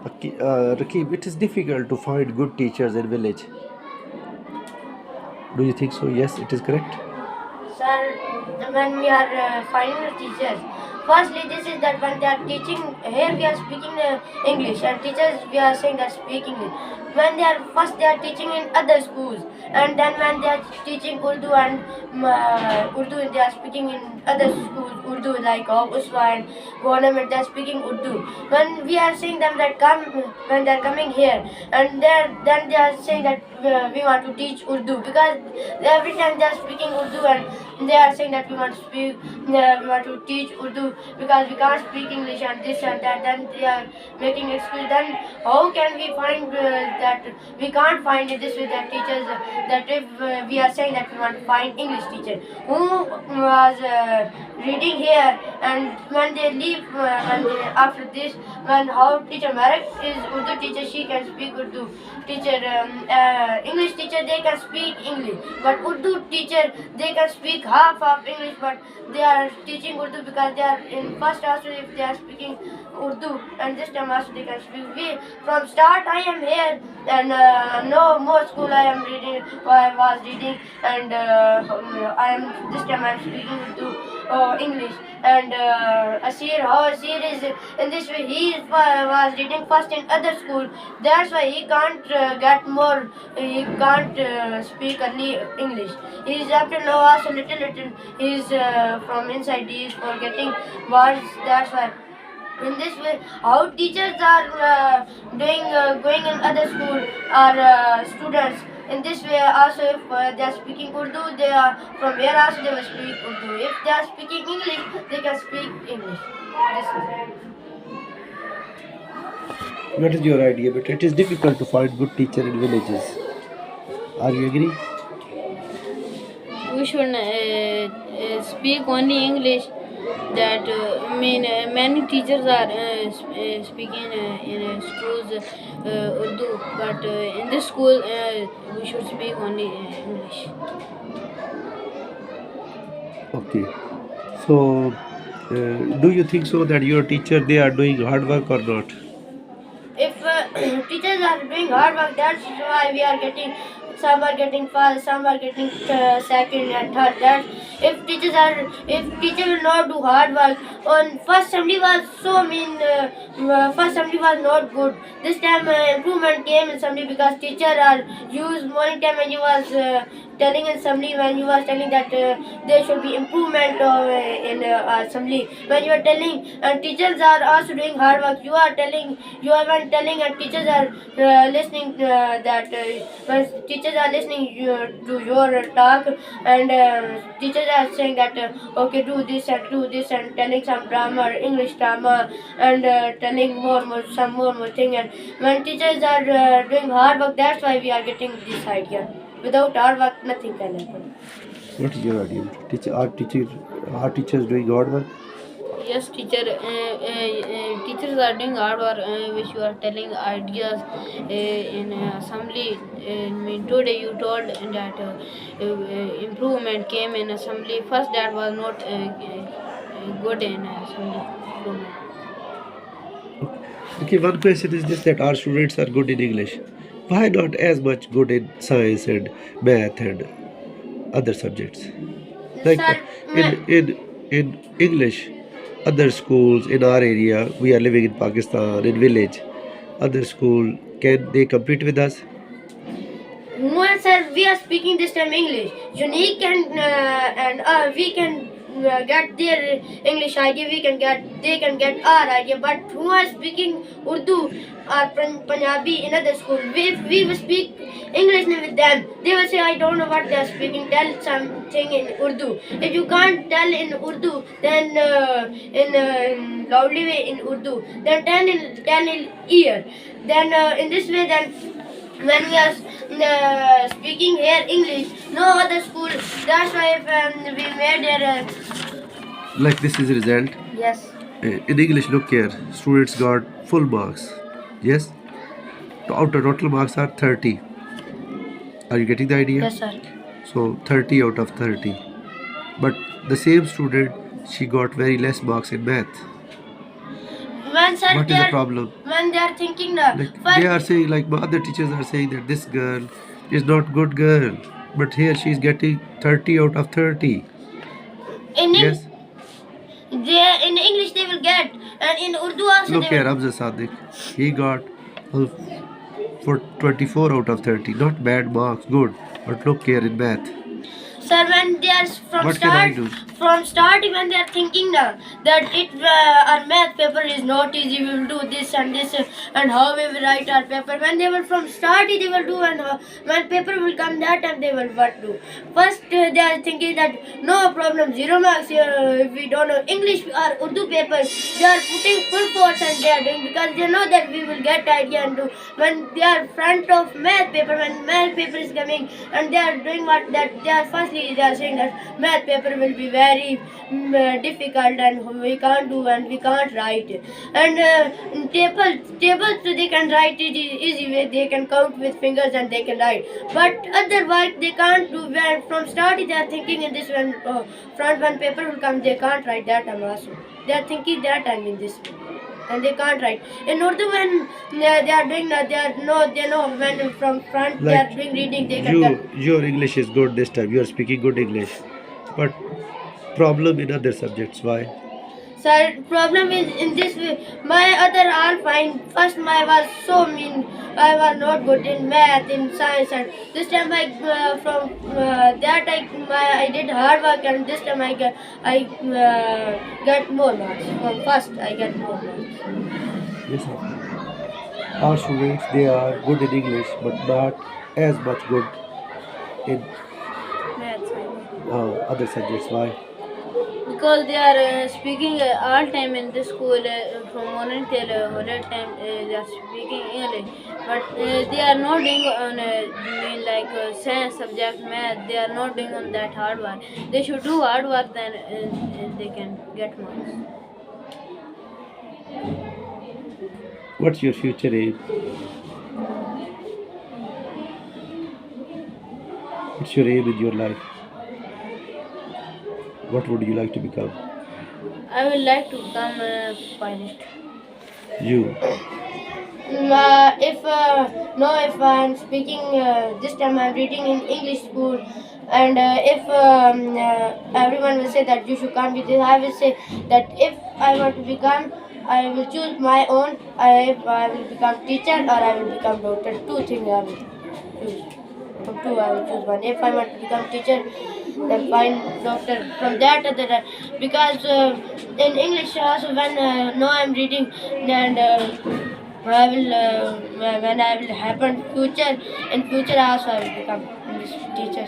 Okay, Rakib, it is difficult to find good teachers in village. Do you think so? Yes, it is correct. Sir, when we are finding the teachers, firstly, this is that when they are teaching, here we are speaking English, and teachers we are saying that speak English. When they are first, they are teaching in other schools, and then when they are teaching Urdu and Urdu, they are speaking in other schools, Urdu like Uswa and government, they are speaking Urdu. When we are saying them that come, when they are coming here, and then they are saying that we want to teach Urdu because every time they are speaking Urdu and they are saying that we want to speak, we want to teach Urdu because we can't speak English and this and that. Then they are making excuse. Then how can we find that we can't find it this with the teachers? That if we are saying that we want to find English teacher who was reading here, and when they leave, after this, when how teacher Marek is Urdu teacher, she can speak Urdu. Teacher English teacher, they can speak English, but Urdu teacher, they can speak half of English, but they are teaching Urdu because they are in first also if they are speaking Urdu, and this time also they can speak. We from start I am here, and no more school I am reading. I was reading, and I am this time I am speaking Urdu, English, and Asir is in this way. He was reading first in other school. That's why he can't get more. He can't speak early English. He is up to now also little. He is from inside. He is forgetting words. That's why. In this way, how teachers are doing going in other school or students. In this way, also if they are speaking Urdu, they are from where also they will speak Urdu. If they are speaking English, they can speak English. This is. What is your idea? But it is difficult to find good teacher in villages. Are you agree? We should speak only English. That many teachers are speaking in schools Urdu, but in this school we should speak only English. Okay. So, do you think so that your teacher they are doing hard work or not? If teachers are doing hard work, that's why we are getting, some are getting first, some are getting second and third. That if teacher will not do hard work, on first assembly was so mean, first assembly was not good. This time improvement came in assembly because teacher are used morning time, when you was telling in assembly, when you was telling that there should be improvement in assembly, when you are telling, and teachers are also doing hard work, you are telling, you are one telling, and teachers are listening, that when teachers are listening to your talk, and teachers are saying that okay, do this and telling some grammar, English grammar, and telling more thing. And when teachers are doing hard work, that's why we are getting this idea. Without hard work, nothing can happen. What is your idea? Are teachers doing hard work? Yes, teacher. Teachers are doing hard work, which you are telling ideas in assembly. Today you told that improvement came in assembly. First, that was not good in assembly improvement. Okay, one question is this, that our students are good in English. Why not as much good in science and math and other subjects? Like Sir, in English, other schools in our area, we are living in Pakistan, in village, other school, can they compete with us? no, sir, we are speaking this time English. Unique and we can get their English idea. We can get, they can get our idea. But who are speaking Urdu or Punjabi in other school? If we will speak English with them, they will say, I don't know what they are speaking. Tell something in Urdu. If you can't tell in Urdu, then in loudly way in Urdu, then tell in ear. Then in this way, then when we are speaking here English, no other school. That's why we made their. Like this is a result. Yes. In English, look here, students got full marks. Yes? Out of total marks are 30. Are you getting the idea? Yes, sir. So 30 out of 30. But the same student, she got very less marks in math. when sir What they is the are problem? when they are thinking the Like first they are saying, like my other teachers are saying that this girl is not good girl, but here she is getting 30 out of 30. in Yes. in English they will get, and in Urdu also Look they here, will. Ramza Sadiq. He got uh, for 24 out of 30. Not bad marks, good. But look here in math. Sir, when they are What can I do? from start when they are thinking now that our math paper is not easy, we will do this and this, and how we will write our paper. When they will from start they will do, and when paper will come that time they will what do. First they are thinking that no problem, 0 marks if we don't know English or Urdu paper. They are putting full force and they are doing because they know that we will get idea and do. When they are front of math paper, when math paper is coming and they are doing what that they are firstly they are saying that math paper will be very difficult and we can't do and we can't write, and tables they can write it easy way, they can count with fingers and they can write, but otherwise they can't do. When from start they are thinking in this when front when paper will come they can't write that time also, they are thinking that time in this and they can't write in Urdu. When they are doing that, they know when from front they are Like doing reading they can your English is good this time. You are speaking good English, but problem in other subjects. Why? sir, problem is in this way. My other all fine. First, my was so mean. I was not good in math, in science, and this time I from that I did hard work, and this time I get more marks. From first, I get more marks. Yes, of course. Our students they are good in English, but not as much good in Maths. other subjects. Why? Because they are speaking all time in the school from morning till holiday time they are speaking English, but they are not doing on mean like science subject math. They are not doing on that hard work. They should do hard work, then they can get marks. What's your future aim? What's your aim in your life? What would you like to become? I would like to become a pilot. You. If no, if I'm speaking this time I'm reading in English school, and if everyone will say that you should come with this, I will say that if I want to become, I will choose my own. If I will become teacher or I will become doctor, two things I will choose. From two I will choose one. If I want to become teacher, then find doctor. From that other because in English also when no I'm reading and. I will when I will happen future in future also I will become English teacher.